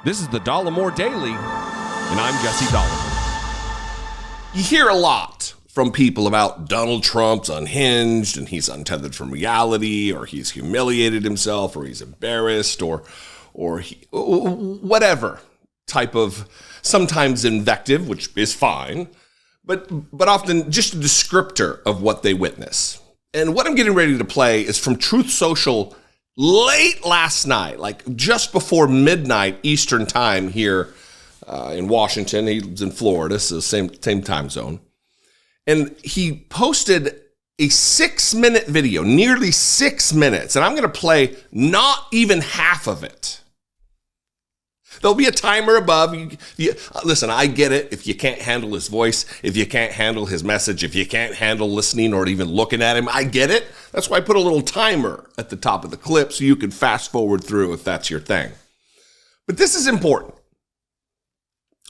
This is the Dollemore Daily, and I'm Jesse Dollemore. You hear a lot from people about Donald Trump's unhinged and he's untethered from reality, or he's humiliated himself, or he's embarrassed, or whatever type of sometimes invective, which is fine, but often just a descriptor of what they witness. And what I'm getting ready to play is from Truth Social late last night, like just before midnight Eastern time here in Washington. He's in Florida, so same time zone. And he posted a 6-minute video, nearly 6 minutes. And I'm going to play not even half of it. There'll be a timer above. Listen, I get it. If you can't handle his voice, if you can't handle his message, if you can't handle listening or even looking at him, I get it. That's why I put a little timer at the top of the clip so you can fast forward through if that's your thing. But this is important,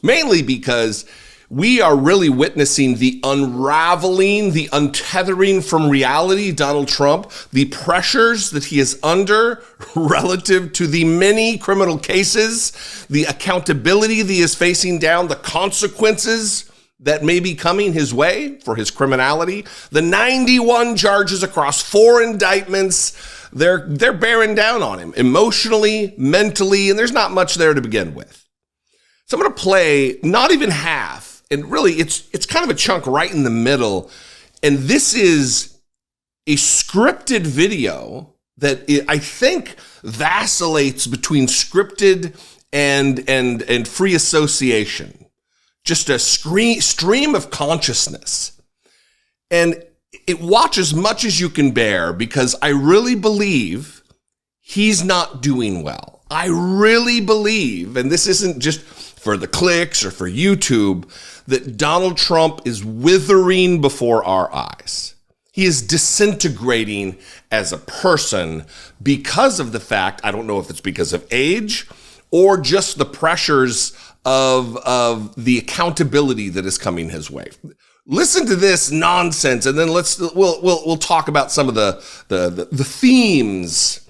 mainly because we are really witnessing the unraveling, the untethering from reality, Donald Trump, the pressures that he is under relative to the many criminal cases, the accountability that he is facing down, the consequences that may be coming his way for his criminality, the 91 charges across 4 indictments. They're bearing down on him emotionally, mentally, and there's not much there to begin with. So I'm going to play not even half. And really, it's kind of a chunk right in the middle. And this is a scripted video that I think vacillates between scripted and free association. Just a stream of consciousness. And watch as much as you can bear, because I really believe he's not doing well. I really believe, and this isn't just for the clicks or for YouTube, that Donald Trump is withering before our eyes. He is disintegrating as a person because of the fact, I don't know if it's because of age or just the pressures of the accountability that is coming his way. Listen to this nonsense, and then we'll talk about some of the themes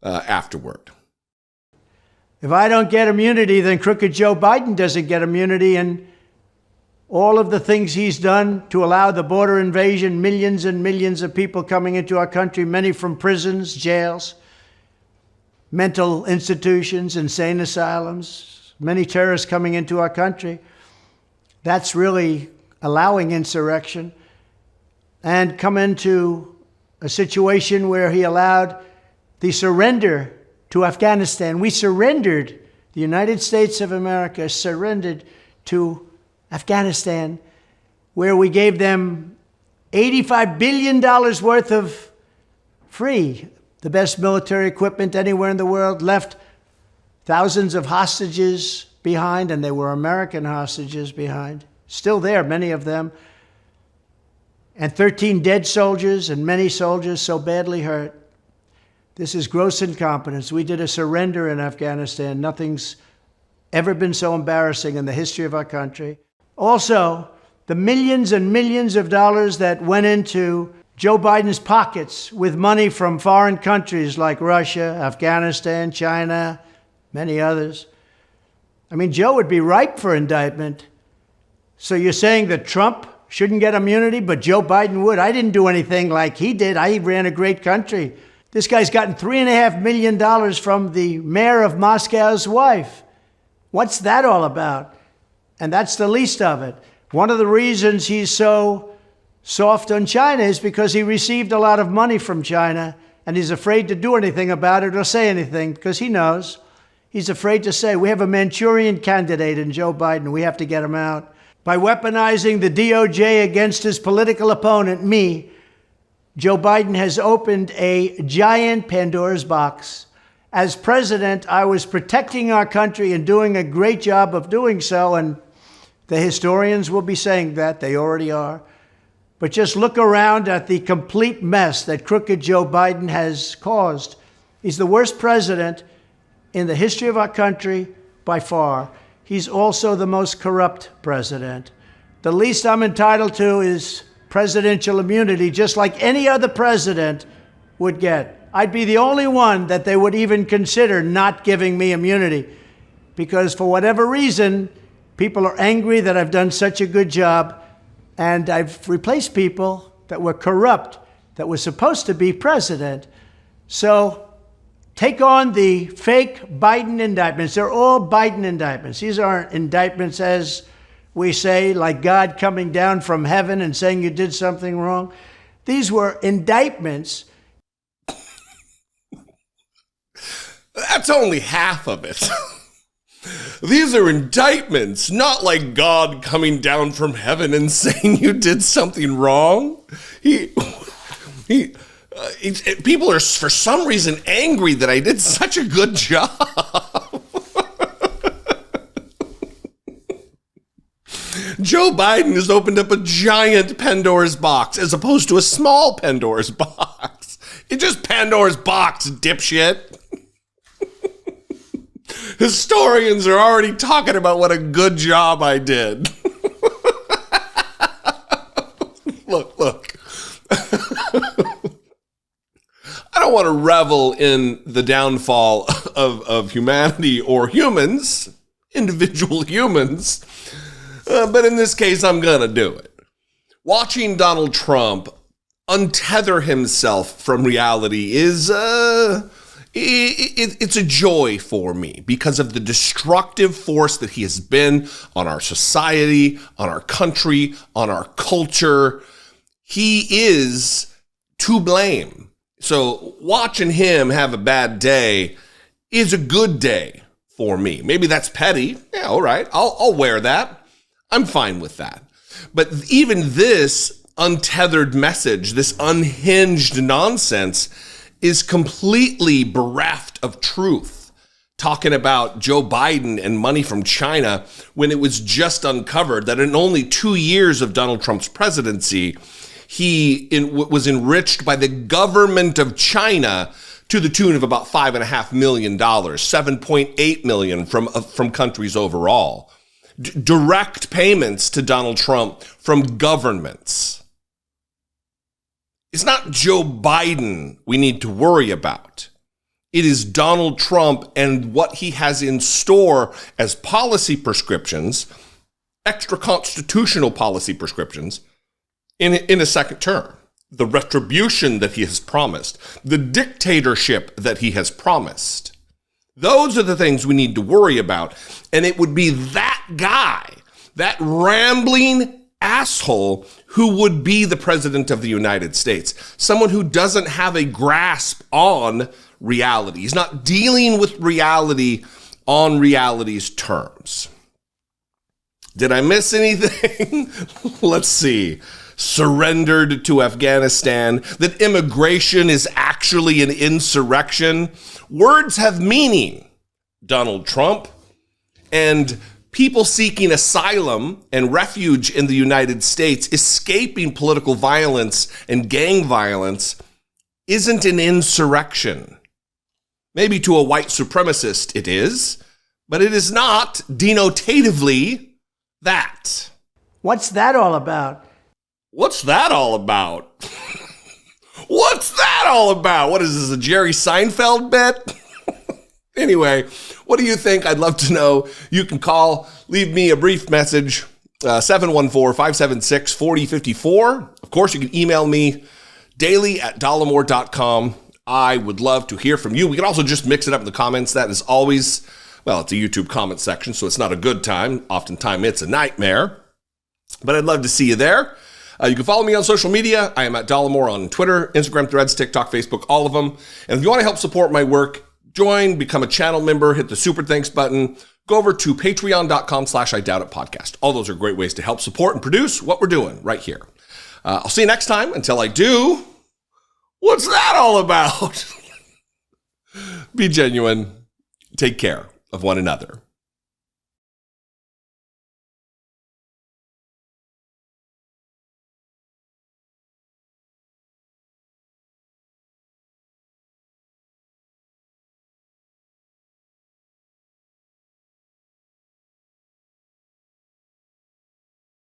afterward. If I don't get immunity, then crooked Joe Biden doesn't get immunity, and all of the things he's done to allow the border invasion, millions and millions of people coming into our country, many from prisons, jails, mental institutions, insane asylums, many terrorists coming into our country. That's really allowing insurrection, and come into a situation where he allowed the surrender to Afghanistan. We surrendered, the United States of America surrendered to Afghanistan, where we gave them $85 billion worth of free, the best military equipment anywhere in the world, left thousands of hostages behind, and they were American hostages behind, still there, many of them, and 13 dead soldiers and many soldiers so badly hurt. This is gross incompetence. We did a surrender in Afghanistan. Nothing's ever been so embarrassing in the history of our country. Also, the millions and millions of dollars that went into Joe Biden's pockets with money from foreign countries like Russia, Afghanistan, China, many others. I mean, Joe would be ripe for indictment. So you're saying that Trump shouldn't get immunity, but Joe Biden would? I didn't do anything like he did. I ran a great country. This guy's gotten $3.5 million from the mayor of Moscow's wife. What's that all about? And that's the least of it. One of the reasons he's so soft on China is because he received a lot of money from China, and he's afraid to do anything about it or say anything because he knows. He's afraid to say, we have a Manchurian candidate in Joe Biden. We have to get him out. By weaponizing the DOJ against his political opponent, me, Joe Biden has opened a giant Pandora's box. As president, I was protecting our country and doing a great job of doing so, and the historians will be saying that. They already are. But just look around at the complete mess that crooked Joe Biden has caused. He's the worst president in the history of our country by far. He's also the most corrupt president. The least I'm entitled to is presidential immunity, just like any other president would get. I'd be the only one that they would even consider not giving me immunity. because for whatever reason, people are angry that I've done such a good job, and I've replaced people that were corrupt, that were supposed to be president. So take on the fake Biden indictments. They're all Biden indictments. These aren't indictments, as we say, like God coming down from heaven and saying you did something wrong. These were indictments. That's only half of it. These are indictments, not like God coming down from heaven and saying you did something wrong. People are for some reason angry that I did such a good job. Joe Biden has opened up a giant Pandora's box as opposed to a small Pandora's box. It's just Pandora's box, dipshit. Historians are already talking about what a good job I did. Look. I don't want to revel in the downfall of humanity or humans, individual humans, but in this case, I'm going to do it. Watching Donald Trump untether himself from reality is it's a joy for me because of the destructive force that he has been on our society, on our country, on our culture. He is to blame. So watching him have a bad day is a good day for me. Maybe that's petty. Yeah, all right. I'll wear that. I'm fine with that. But even this untethered message, this unhinged nonsense, is completely bereft of truth, talking about Joe Biden and money from China when it was just uncovered that in only 2 years of Donald Trump's presidency, he was enriched by the government of China to the tune of about $5.5 million, $7.8 million from countries overall. Direct payments to Donald Trump from governments. It's not Joe Biden we need to worry about. It is Donald Trump and what he has in store as policy prescriptions, extra constitutional policy prescriptions, in a second term. The retribution that he has promised, the dictatorship that he has promised. Those are the things we need to worry about. And it would be that guy, that rambling asshole, who would be the president of the United States. Someone who doesn't have a grasp on reality. He's not dealing with reality on reality's terms. Did I miss anything? Let's see. Surrendered to Afghanistan, that immigration is actually an insurrection. Words have meaning, Donald Trump. And people seeking asylum and refuge in the United States, escaping political violence and gang violence, isn't an insurrection. Maybe to a white supremacist it is, but it is not denotatively that. What's that all about? What's that all about? What's that all about? What is this, a Jerry Seinfeld bit? Anyway, what do you think? I'd love to know. You can call, leave me a brief message, 714-576-4054. Of course, you can email me daily@dollemore.com. I would love to hear from you. We can also just mix it up in the comments. That is always, well, it's a YouTube comment section, so it's not a good time. Oftentimes, it's a nightmare. But I'd love to see you there. You can follow me on social media. I am at Dollemore on Twitter, Instagram, Threads, TikTok, Facebook, all of them. And if you want to help support my work, join, become a channel member, hit the super thanks button, go over to patreon.com/IDoubtItPodcast. All those are great ways to help support and produce what we're doing right here. I'll see you next time. Until I do, what's that all about? Be genuine. Take care of one another.